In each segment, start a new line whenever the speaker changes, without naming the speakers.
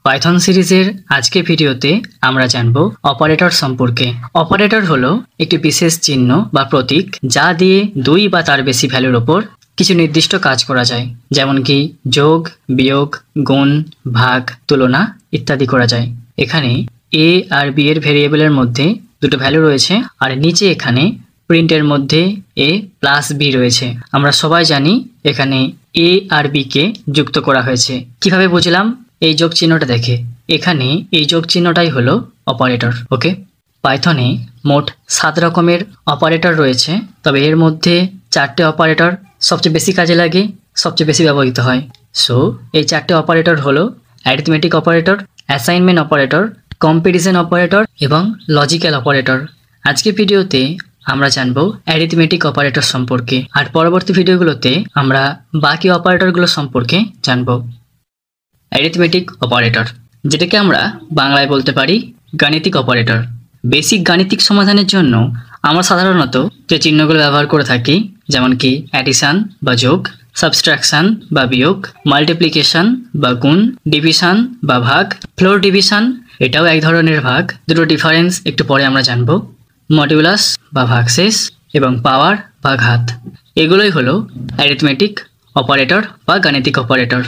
Python সিরিজের আজকের ভিডিওতে আমরা জানব অপারেটর সম্পর্কে। অপারেটর হলো একটি বিশেষ চিহ্ন বা প্রতীক যা দিয়ে দুই বা তার বেশি ভ্যালুর উপর কিছু নির্দিষ্ট কাজ করা যায়, যেমন কি যোগ, বিয়োগ, গুণ, ভাগ, তুলনা ইত্যাদি করা যায়। এখানে এ আর বি এর ভেরিয়েবলের মধ্যে দুটো ভ্যালু রয়েছে আর নিচে এখানে প্রিন্টের মধ্যে এ প্লাস বি রয়েছে। আমরা সবাই জানি এখানে এ আর বি কে যুক্ত করা হয়েছে। কিভাবে বুঝলাম? এই যোগ চিহ্নটা দেখে। এখানে এই যোগ চিহ্নটাই হলো অপারেটর। ওকে, পাইথনে মোট 7 রকমের অপারেটর রয়েছে, তবে এর মধ্যে 4টে অপারেটর সবচেয়ে বেশি কাজে লাগে, সবচেয়ে বেশি ব্যবহৃত হয়। সো এই 4টে অপারেটর হলো arithmetic operator, assignment operator, comparison operator এবং লজিক্যাল অপারেটর। আজকের ভিডিওতে আমরা জানবো অ্যারিথমেটিক অপারেটর সম্পর্কে, আর পরবর্তী ভিডিওগুলোতে আমরা বাকি অপারেটরগুলো সম্পর্কে জানবো। অ্যারিথমেটিক অপারেটর, যেটাকে আমরা বাংলায় বলতে পারি গাণিতিক অপারেটর। বেসিক গাণিতিক সমাধানের জন্য আমরা সাধারণত যে চিহ্নগুলো ব্যবহার করে থাকি, যেমন কি অ্যাডিশন বা যোগ, সাবস্ট্রাকশন বা বিয়োগ, মাল্টিপ্লিকেশন বা গুণ, ডিভিশন বা ভাগ, ফ্লোর ডিভিশন এটাও এক ধরনের ভাগ, দুটো ডিফারেন্স একটু পরে আমরা জানবো, মডিউলাস বা ভাগশেষ এবং পাওয়ার বা ঘাত। এগুলোই হলো অ্যারিথমেটিক অপারেটর বা গাণিতিক অপারেটর।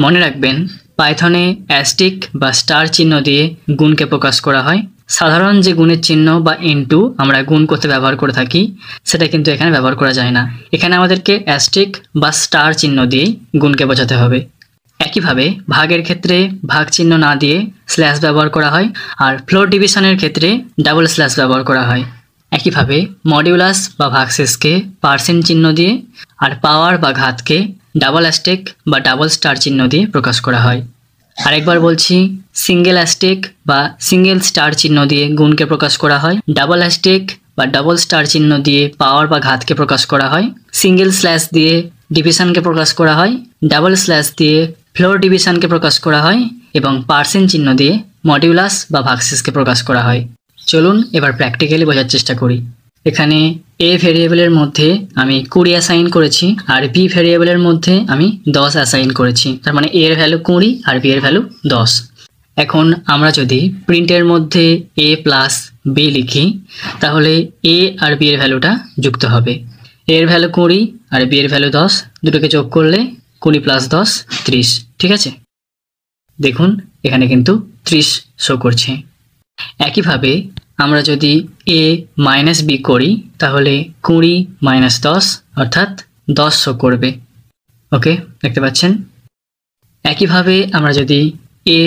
মনে রাখবেন, পাইথনে অ্যাস্টিক বা স্টার চিহ্ন দিয়ে গুণকে প্রকাশ করা হয়। সাধারণ যে গুণের চিহ্ন বা ইনটু আমরা গুণ করতে ব্যবহার করে থাকি, সেটা কিন্তু এখানে ব্যবহার করা যায় না। এখানে আমাদেরকে অ্যাস্টিক বা স্টার চিহ্ন দিয়েই গুণকে বোঝাতে হবে। একইভাবে ভাগের ক্ষেত্রে ভাগ চিহ্ন না দিয়ে স্ল্যাশ ব্যবহার করা হয়, আর ফ্লোর ডিভিশনের ক্ষেত্রে ডাবল স্ল্যাশ ব্যবহার করা হয়। একইভাবে মডিউলাস বা ভাগশেষকে পার্সেন্ট চিহ্ন দিয়ে, আর পাওয়ার বা ঘাতকে ডাবল অ্যাস্টেক বা ডাবল স্টার চিহ্ন দিয়ে প্রকাশ করা হয়। আরেকবার বলছি, সিঙ্গেল অ্যাস্টেক বা সিঙ্গেল স্টার চিহ্ন দিয়ে গুণকে প্রকাশ করা হয়, ডাবল অ্যাস্টেক বা ডাবল স্টার চিহ্ন দিয়ে পাওয়ার বা ঘাতকে প্রকাশ করা হয়, সিঙ্গেল স্ল্যাশ দিয়ে ডিভিশনকে প্রকাশ করা হয়, ডাবল স্ল্যাশ দিয়ে ফ্লোর ডিভিশনকে প্রকাশ করা হয় এবং পার্সেন্ট চিহ্ন দিয়ে মডিউলাস বা ভাগশেষকে প্রকাশ করা হয়। চলুন এবার প্র্যাকটিক্যালি বোঝার চেষ্টা করি। এখানে এ ভেরিয়েবলের মধ্যে আমি 20 অ্যাসাইন করেছি, আর বি ভেরিয়েবলের মধ্যে আমি 10 অ্যাসাইন করেছি। তার মানে এ এর ভ্যালু 20 আর বি এর ভ্যালু 10। এখন আমরা যদি প্রিন্টের মধ্যে এ প্লাস বি লিখি, তাহলে এ আর বি এর ভ্যালুটা যুক্ত হবে। এ এর ভ্যালু 20 আর বি এর ভ্যালু 10, দুটোকে যোগ করলে 20 প্লাস 10 30। ঠিক আছে, দেখুন এখানে কিন্তু 30 শো করছে। একইভাবে আমরা যদি এ মাইনাস বি করি, তাহলে 20 মাইনাস 10 অর্থাৎ 10 শো করবে। ওকে, দেখতে পাচ্ছেন। একইভাবে আমরা যদি এ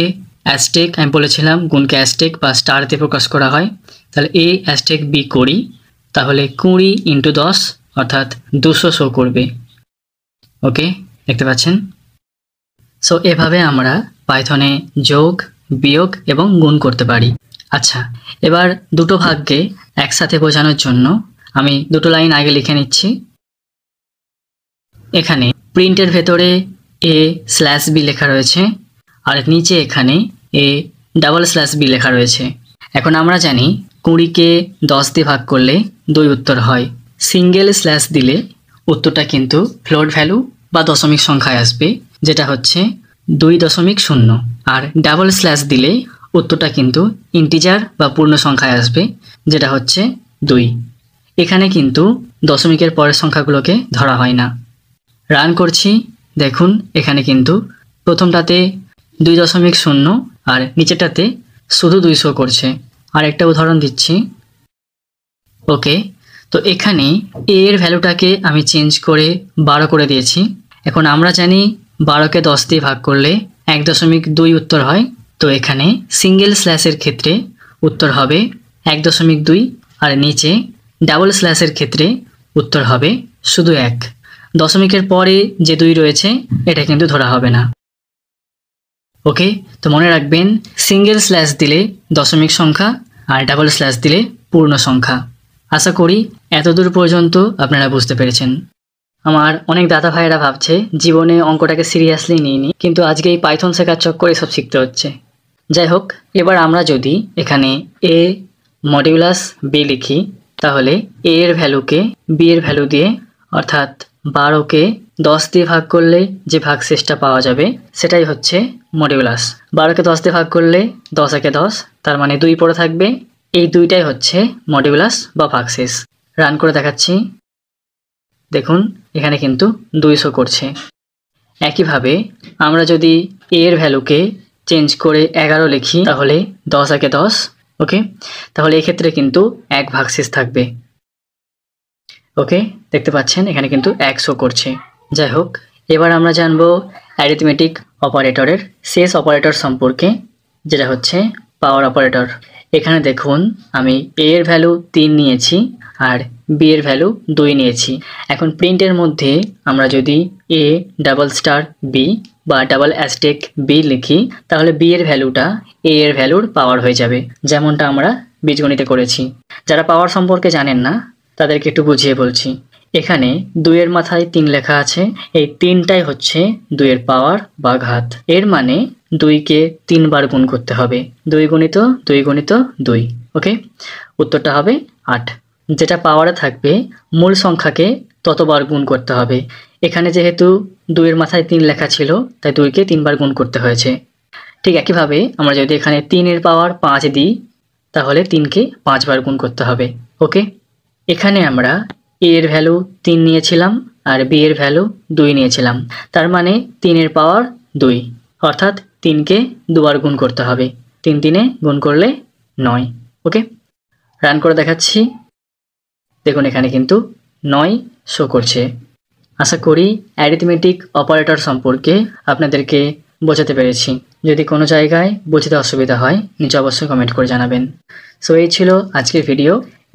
অ্যাস্টেক, আমি বলেছিলাম গুণকে অ্যাস্টেক বা স্টার দিয়ে প্রকাশ করা হয়, তাহলে এ অ্যাস্টেক বি করি, তাহলে 20 ইন্টু 10 অর্থাৎ 200 শো করবে। ওকে, দেখতে পাচ্ছেন। সো এভাবে আমরা পাইথনে যোগ, বিয়োগ এবং গুণ করতে পারি। আচ্ছা, এবার দুটো ভাগকে একসাথে বোঝানোর জন্য আমি দুটো লাইন আগে লিখে নিচ্ছি। এখানে প্রিন্টের ভেতরে এ স্ল্যাশ বি লেখা রয়েছে, আর নিচে এখানে এ ডাবল স্ল্যাশ বি লেখা রয়েছে। এখন আমরা জানি 20কে 10 দিয়ে ভাগ করলে 2 উত্তর হয়। সিঙ্গেল স্ল্যাশ দিলে উত্তরটা কিন্তু ফ্লোট ভ্যালু বা দশমিক সংখ্যায় আসবে, যেটা হচ্ছে 2.0, আর ডাবল স্ল্যাশ দিলে উত্তরটা কিন্তু ইন্টিজার বা পূর্ণ সংখ্যায় আসবে, যেটা হচ্ছে 2। এখানে কিন্তু দশমিকের পরের সংখ্যাগুলোকে ধরা হয় না। রান করছি, দেখুন এখানে কিন্তু প্রথমটাতে 2.0 আর নিচেটাতে শুধু 200 করছে। আর একটা উদাহরণ দিচ্ছি। ওকে, তো এখানে এ এর ভ্যালুটাকে আমি চেঞ্জ করে 12 করে দিয়েছি। এখন আমরা জানি 12কে 10 দিয়ে ভাগ করলে 1.2 উত্তর হয়। তো এখানে সিঙ্গেল স্ল্যাশের ক্ষেত্রে উত্তর হবে 1.2, আর নিচে ডাবল স্ল্যাশের ক্ষেত্রে উত্তর হবে শুধু 1। দশমিকের পরে যে 2 রয়েছে এটা কিন্তু ধরা হবে না। ওকে, তো মনে রাখবেন, সিঙ্গেল স্ল্যাশ দিলে দশমিক সংখ্যা আর ডাবল স্ল্যাশ দিলে পূর্ণ সংখ্যা। আশা করি এতদূর পর্যন্ত আপনারা বুঝতে পেরেছেন। আমার অনেক দাদা ভাইয়েরা ভাবছে জীবনে অঙ্কটাকে সিরিয়াসলি নিইনি, কিন্তু আজকে এই পাইথন শেখার চক্করে সব শিখতে হচ্ছে। যাই হোক, এবার আমরা যদি এখানে এ মডিউলাস বি লিখি, তাহলে এ এর ভ্যালুকে বি এর ভ্যালু দিয়ে, অর্থাৎ 12কে 10 দিয়ে ভাগ করলে যে ভাগশেষটা পাওয়া যাবে সেটাই হচ্ছে মডিউলাস 12কে 10 দিয়ে ভাগ করলে 10 একে 10, তার মানে 2 পড়ে থাকবে। এই 2টাই হচ্ছে মডিউলাস বা ভাগশেষ। রান করে দেখাচ্ছি, দেখুন এখানে কিন্তু 200 করছে। একইভাবে আমরা যদি a এর ভ্যালুকে চেঞ্জ করে 11 লিখি তাহলে 10 একে 10, ওকে, তাহলে এই ক্ষেত্রে কিন্তু 1 ভাগশেষ থাকবে। ওকে, দেখতে পাচ্ছেন এখানে কিন্তু 100 করছে। যাই হোক, এবার আমরা জানবো অ্যারিথমেটিক অপারেটরের শেষ অপারেটর সম্পর্কে, যেটা হচ্ছে পাওয়ার অপারেটর। এখানে দেখুন আমি a এর ভ্যালু 3 নিয়েছি আর b এর ভ্যালু 2 নিয়েছি। এখন প্রিন্টের মধ্যে আমরা যদি a ডাবল স্টার b বা ডাবল অ্যাস্টেক b লিখি তাহলে b এর ভ্যালুটা a এর ভ্যালুর পাওয়ার হয়ে যাবে, যেমনটা আমরা বীজগণিতে করেছি। যারা পাওয়ার সম্পর্কে জানেন না তাদেরকে একটু বুঝিয়ে বলছি। এখানে 2 এর মাথায় 3 লেখা আছে, এই 3টাই হচ্ছে 2 এর পাওয়ার বা ঘাত। এর মানে 2কে 3 বার গুণ করতে হবে, 2 গুণিত 2 গুণিত 2, ওকে, উত্তরটা হবে 8। যেটা পাওয়ারে থাকবে মূল সংখ্যাকে ততবার গুণ করতে হবে। এখানে যেহেতু 2 এর মাথায় 3 লেখা ছিল তাই 2কে 3 বার গুণ করতে হয়েছে। ঠিক একইভাবে আমরা যদি এখানে 3 এর পাওয়ার 5 দিই তাহলে 3কে 5 বার গুণ করতে হবে, ওকে। এখানে আমরা a এর ভ্যালু 3 নিয়েছিলাম আর b এর ভ্যালু 2 নিয়েছিলাম, তার মানে 3 এর পাওয়ার 2, অর্থাৎ 3কে 2 বার গুণ করতে হবে। 3 3-এ গুণ করলে 9, ওকে। রান করে দেখাচ্ছি, দেখুন এখানে কিন্তু 9 শো করছে। আশা করি অ্যারিথমেটিক অপারেটর সম্পর্কে আপনাদেরকে বোঝাতে পেরেছি। যদি কোনো জায়গায় বুঝতে অসুবিধা হয় নিচে অবশ্যই কমেন্ট করে জানাবেন। সো এই ছিল আজকের ভিডিও।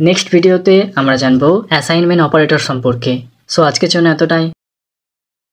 নেক্সট ভিডিওতে আমরা জানবো অ্যাসাইনমেন্ট অপারেটর সম্পর্কে। সো আজকের জন্য এতটাই।